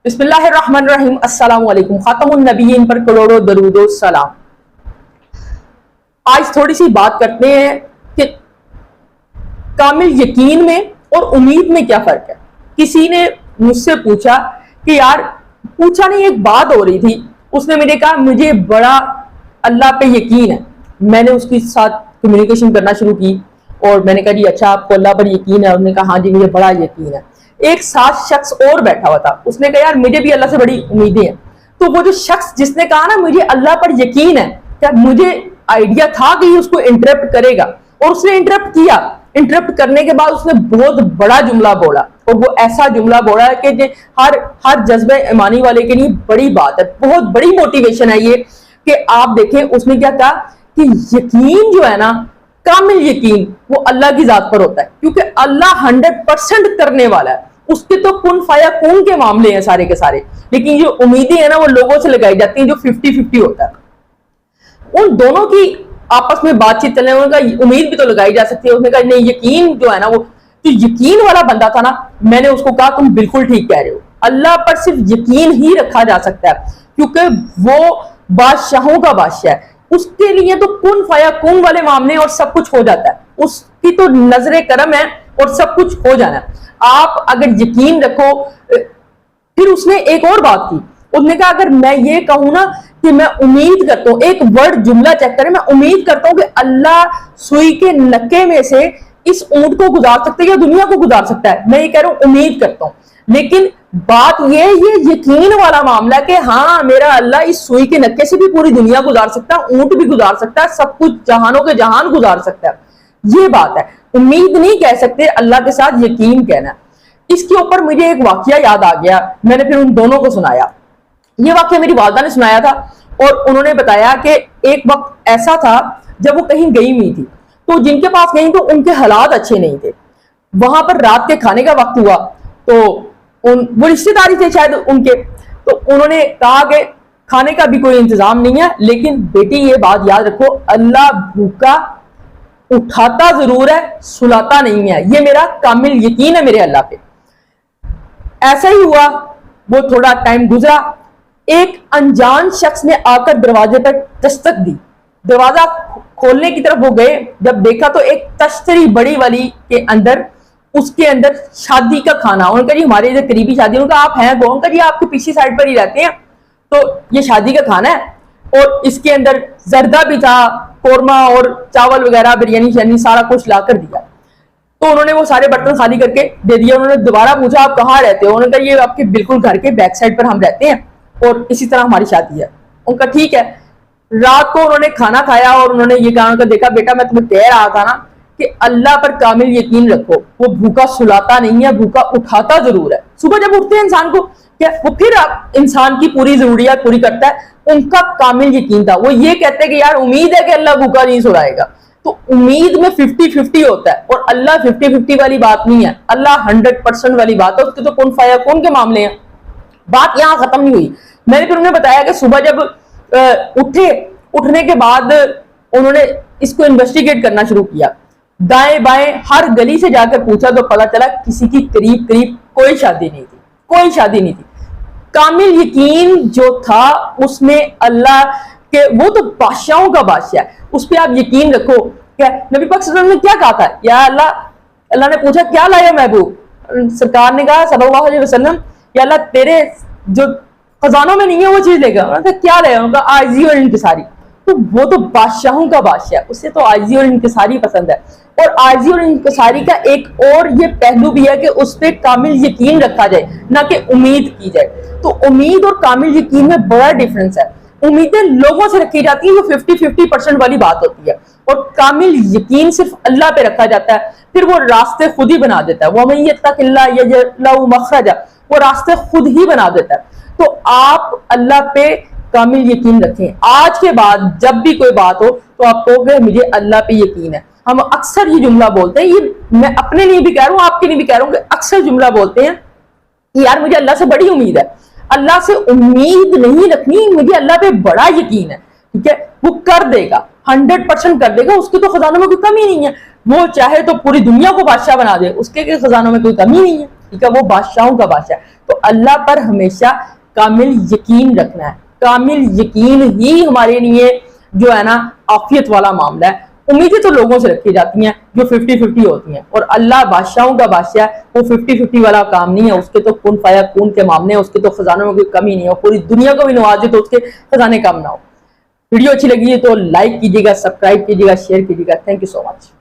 بسم اللہ الرحمن الرحیم۔ السلام علیکم، خاتم النبیین پر کروڑوں درود و سلام۔ آج تھوڑی سی بات کرتے ہیں کہ کامل یقین میں اور امید میں کیا فرق ہے۔ کسی نے مجھ سے پوچھا کہ یار، پوچھا نہیں، ایک بات ہو رہی تھی، اس نے مجھے کہا مجھے بڑا اللہ پہ یقین ہے۔ میں نے اس کے ساتھ کمیونیکیشن کرنا شروع کی اور میں نے کہا جی اچھا، آپ کو اللہ پر یقین ہے؟ انہوں نے کہا ہاں جی مجھے بڑا یقین ہے۔ ایک ساتھ شخص اور بیٹھا ہوا تھا، اس نے کہا یار مجھے بھی اللہ سے بڑی امیدیں ہیں۔ تو وہ جو شخص جس نے کہا نا مجھے اللہ پر یقین ہے، کہ مجھے آئیڈیا تھا کہ یہ اس کو انٹرپٹ کرے گا، اور اس نے انٹرپٹ کیا۔ انٹرپٹ کرنے کے بعد اس نے بہت بڑا جملہ بولا، اور وہ ایسا جملہ بولا ہے کہ ہر جذبہ ایمانی والے کے لیے بڑی بات ہے، بہت بڑی موٹیویشن ہے یہ کہ آپ دیکھیں اس نے کیا کہا کہ یقین جو ہے نا، کامل یقین وہ اللہ کی ذات پر ہوتا ہے، کیونکہ اللہ 100% کرنے والا ہے۔ اس کے تو کن فایا کون کے معاملے ہیں سارے کے سارے، لیکن جو امیدیں ہیں نا وہ لوگوں سے لگائی جاتی ہیں جو 50-50 ہوتا ہے۔ ان دونوں کی آپس میں بات چیت چلنے، ان کا امید بھی تو لگائی جا سکتی ہے۔ اس نے کہا نہیں، یقین جو ہے نا، وہ جو یقین والا بندہ تھا نا، میں نے اس کو کہا تم بالکل ٹھیک کہہ رہے ہو، اللہ پر صرف یقین ہی رکھا جا سکتا ہے، کیونکہ وہ بادشاہوں کا بادشاہ ہے۔ اس کے لیے تو کن فایا کن والے معاملے اور سب کچھ ہو جاتا ہے، اس کی تو نظر کرم ہے اور سب کچھ ہو جانا ہے۔ آپ اگر یقین رکھو۔ پھر اس نے ایک اور بات کی، اس نے کہا اگر میں یہ کہوں نا کہ میں امید کرتا ہوں، ایک ورڈ جملہ چیک کریں، میں امید کرتا ہوں کہ اللہ سوئی کے نکے میں سے اس اونٹ کو گزار سکتا ہے یا دنیا کو گزار سکتا ہے، میں یہ کہہ رہا ہوں امید کرتا ہوں۔ لیکن بات یہ یقین والا معاملہ کہ ہاں میرا اللہ اس سوئی کے نکے سے بھی پوری دنیا گزار سکتا ہے، اونٹ بھی گزار سکتا ہے، سب کچھ جہانوں کے جہان گزار سکتا ہے، یہ بات ہے۔ امید نہیں کہہ سکتے، اللہ کے ساتھ یقین کہنا ہے۔ اس کے اوپر مجھے ایک واقعہ یاد آ گیا، میں نے پھر ان دونوں کو سنایا۔ یہ واقعہ میری والدہ نے سنایا تھا، اور انہوں نے بتایا کہ ایک وقت ایسا تھا جب وہ کہیں گئی ہوئی تھی، تو جن کے پاس گئی تو ان کے حالات اچھے نہیں تھے۔ وہاں پر رات کے کھانے کا وقت ہوا، تو وہ رشتے داری تھے شاید ان کے، تو انہوں نے کہا کہ کھانے کا بھی کوئی انتظام نہیں ہے، لیکن بیٹی یہ بات یاد رکھو، اللہ بھوکا اٹھاتا ضرور ہے، سلاتا نہیں ہے، یہ میرا کامل یقین ہے میرے اللہ پہ۔ ایسا ہی ہوا، وہ تھوڑا ٹائم گزرا، ایک انجان شخص نے آ کر دروازے پر دستک دی۔ دروازہ کھولنے کی طرف وہ گئے، جب دیکھا تو ایک تشتری بڑی والی کے اندر، اس کے اندر شادی کا کھانا۔ انہوں نے کہا جی ہمارے ادھر قریبی شادی، انہوں نے کہا آپ ہیں کون؟ کہا جی آپ کے پیچھے سائڈ پر ہی رہتے ہیں، تو یہ شادی کا کھانا ہے، اور اس کے اندر زردہ بھی تھا، قورمہ اور چاول وغیرہ، بریانی شیانی سارا کچھ لا کر دیا۔ تو انہوں نے وہ سارے برتن خالی کر کے دے دیا۔ انہوں نے دوبارہ پوچھا آپ کہاں رہتے ہو؟ انہوں نے کہا یہ آپ کے بالکل گھر کے بیک سائڈ پر ہم رہتے ہیں، اور اسی طرح ہماری شادی ہے۔ ان کا ٹھیک ہے۔ رات کو انہوں نے کھانا کھایا اور انہوں نے یہ کہا، انہوں نے دیکھا بیٹا میں تمہیں کہہ رہا تھا نا کہ اللہ پر کامل یقین رکھو، وہ بھوکا سلاتا نہیں ہے، بھوکا اٹھاتا ضرور ہے۔ صبح جب اٹھتے ہیں انسان کو کہ وہ پھر انسان کی پوری ضروریات پوری کرتا ہے، ان کا کامل یقین تھا۔ وہ یہ کہتے ہیں کہ یار امید ہے کہ اللہ بھوکا نہیں سلائے گا۔ تو امید میں 50-50 ہوتا ہے، اور اللہ 50-50 والی بات نہیں ہے، اللہ 100% والی بات ہے۔ اس کے تو کن فایا کن کے معاملے ہیں۔ بات یہاں ختم نہیں ہوئی، میں نے پھر انہیں بتایا کہ صبح جب اٹھنے کے بعد انہوں نے اس کو انویسٹیگیٹ کرنا شروع کیا، دائیں بائیں ہر گلی سے جا کر پوچھا، تو پتا چلا کسی کی قریب کوئی شادی نہیں تھی، کوئی شادی نہیں تھی۔ کامل یقین جو تھا اس میں اللہ کے، وہ تو بادشاہوں کا بادشاہ ہے، اس پہ آپ یقین رکھو۔ کہ نبی پاک صلی اللہ علیہ وسلم نے کیا کہا تھا؟ یا اللہ نے پوچھا کیا لایا محبوب؟ سرکار نے کہا صلی اللہ علیہ وسلم یا اللہ تیرے جو خزانوں میں نہیں ہے وہ چیز لے گا۔ انہوں نے کہا کیا لے گا؟ انہوں نے کہا عاجزی اور انکساری۔ تو وہ تو بادشاہوں کا بادشاہ ہے، اسے تو عاجزی اور انکساری پسند ہے۔ اور عاجزی اور انکساری کا ایک اور یہ پہلو بھی ہے کہ اس پہ کامل یقین رکھا جائے، نہ کہ امید کی جائے۔ تو امید اور کامل یقین میں بڑا ڈیفرنس ہے۔ امیدیں لوگوں سے رکھی جاتی ہیں جو 50-50% والی بات ہوتی ہے، اور کامل یقین صرف اللہ پہ رکھا جاتا ہے، پھر وہ راستے خود ہی بنا دیتا ہے۔ وَمَن يَتَّقِ اللَّهَ يَجْعَل لَهُ مَخْرَجًا، وہ راستے خود ہی بنا دیتا ہے۔ تو آپ اللہ پہ کامل یقین رکھیں۔ آج کے بعد جب بھی کوئی بات ہو تو آپ کہو گے مجھے اللہ پہ یقین ہے۔ ہم اکثر یہ جملہ بولتے ہیں، یہ میں اپنے لیے بھی کہہ رہا ہوں، آپ کے لیے بھی کہہ رہا ہوں، کہ اکثر جملہ بولتے ہیں کہ یار مجھے اللہ سے بڑی امید ہے۔ اللہ سے امید نہیں رکھنی، مجھے اللہ پہ بڑا یقین ہے، ٹھیک ہے، وہ کر دے گا، 100% کر دے گا، اس کے تو خزانوں میں کوئی کمی نہیں ہے۔ وہ چاہے تو پوری دنیا کو بادشاہ بنا دے، اس کے خزانوں میں کوئی کمی نہیں ہے۔ ٹھیک ہے, وہ بادشاہوں کا بادشاہ ہے. تو اللہ پر ہمیشہ کامل یقین رکھنا ہے. کامل یقین ہی ہمارے لیے جو ہے نا عافیت والا معاملہ ہے. امیدیں تو لوگوں سے رکھی جاتی ہیں جو 50-50 ہوتی ہیں, اور اللہ بادشاہوں کا بادشاہ ہے, وہ 50-50 والا کام نہیں ہے. اس کے تو کن فیا کون کے معاملے ہیں, اس کے تو خزانوں میں کوئی کمی نہیں ہے. پوری دنیا کو بھی نوازے تو اس کے خزانے کم نہ ہو. ویڈیو اچھی لگی ہے تو لائک کیجیے گا, سبسکرائب کیجیے گا, شیئر کیجیے گا. Thank you so much.